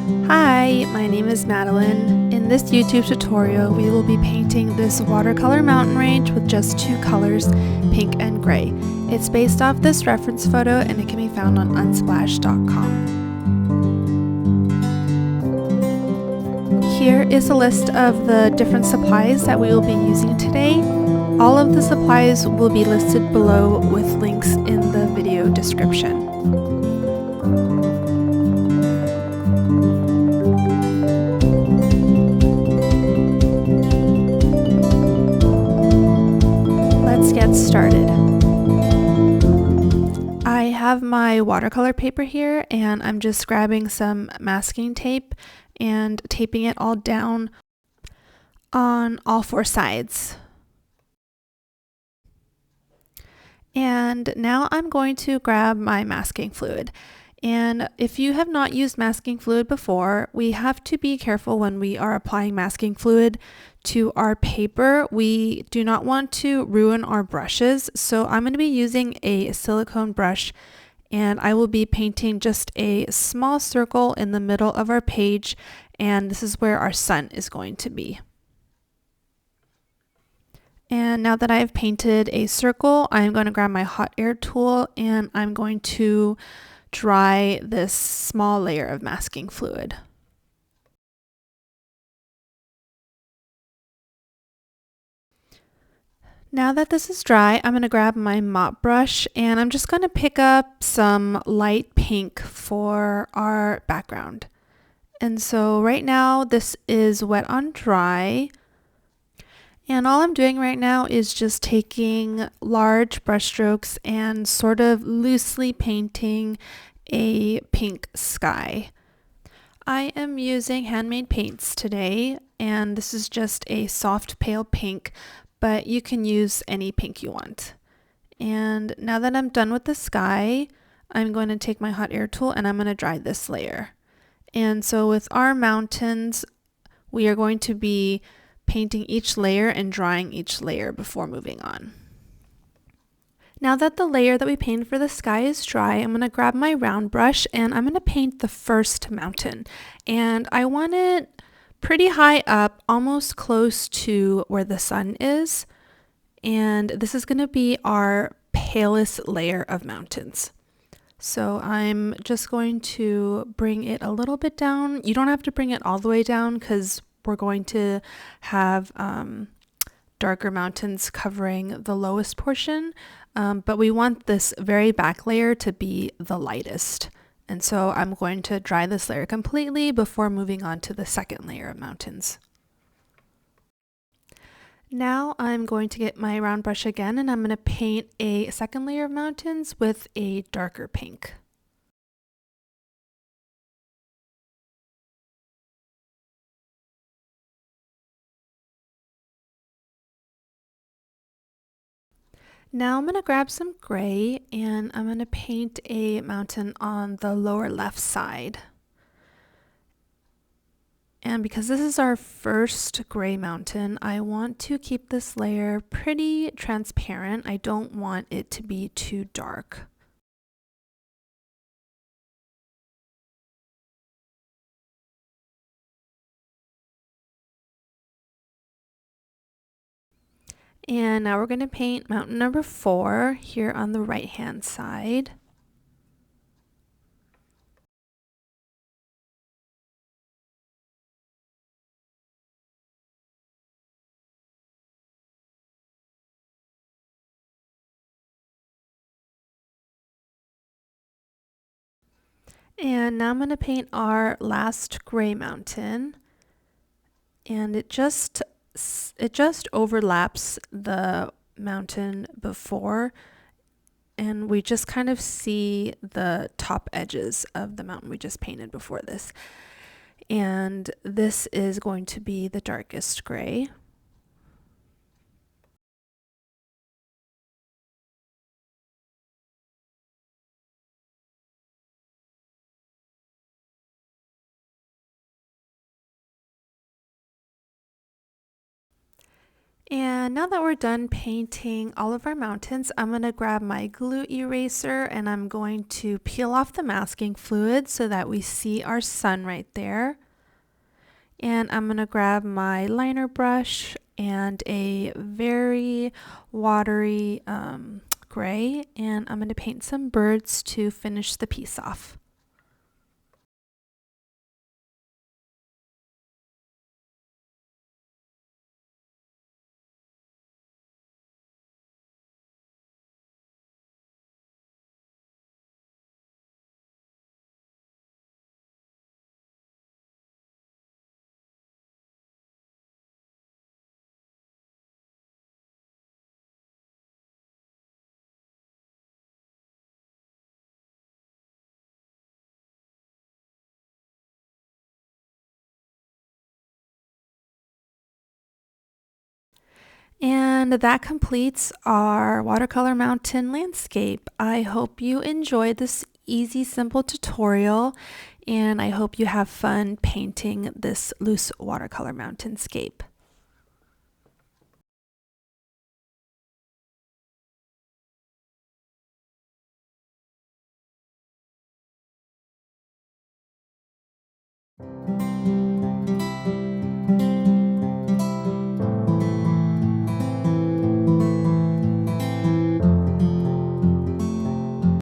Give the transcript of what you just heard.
Hi, my name is Madeline. In this YouTube tutorial, we will be painting this watercolor mountain range with just two colors, pink and gray. It's based off this reference photo and it can be found on unsplash.com. Here is a list of the different supplies that we will be using today. All of the supplies will be listed below with links in the video description. Let's get started. I have my watercolor paper here and I'm just grabbing some masking tape and taping it all down on all four sides. And now I'm going to grab my masking fluid. And if you have not used masking fluid before, we have to be careful when we are applying masking fluid to our paper. We do not want to ruin our brushes. So I'm going to be using a silicone brush and I will be painting just a small circle in the middle of our page. And this is where our sun is going to be. And now that I've painted a circle, I'm going to grab my hot air tool and I'm going to dry this small layer of masking fluid. Now that this is dry, I'm going to grab my mop brush and I'm just going to pick up some light pink for our background. And so right now this is wet on dry. And all I'm doing right now is just taking large brush strokes and sort of loosely painting a pink sky. I am using handmade paints today, and this is just a soft pale pink, but you can use any pink you want. And now that I'm done with the sky, I'm going to take my hot air tool and I'm going to dry this layer. And so with our mountains, we are going to be painting each layer and drying each layer before moving on. Now that the layer that we painted for the sky is dry, I'm going to grab my round brush and I'm going to paint the first mountain. And I want it pretty high up, almost close to where the sun is. And this is going to be our palest layer of mountains. So I'm just going to bring it a little bit down. You don't have to bring it all the way down because we're going to have darker mountains covering the lowest portion, but we want this very back layer to be the lightest. And so I'm going to dry this layer completely before moving on to the second layer of mountains. Now I'm going to get my round brush again and I'm going to paint a second layer of mountains with a darker pink. Now I'm going to grab some gray and I'm going to paint a mountain on the lower left side. And because this is our first gray mountain, I want to keep this layer pretty transparent. I don't want it to be too dark. And now we're going to paint mountain number 4 here on the right hand side. And now I'm going to paint our last gray mountain. And it just overlaps the mountain before, and we just kind of see the top edges of the mountain we just painted before this. And this is going to be the darkest gray. And now that we're done painting all of our mountains, I'm going to grab my glue eraser and I'm going to peel off the masking fluid so that we see our sun right there. And I'm going to grab my liner brush and a very watery gray, and I'm going to paint some birds to finish the piece off. And that completes our watercolor mountain landscape. I hope you enjoyed this easy, simple tutorial, and I hope you have fun painting this loose watercolor mountainscape.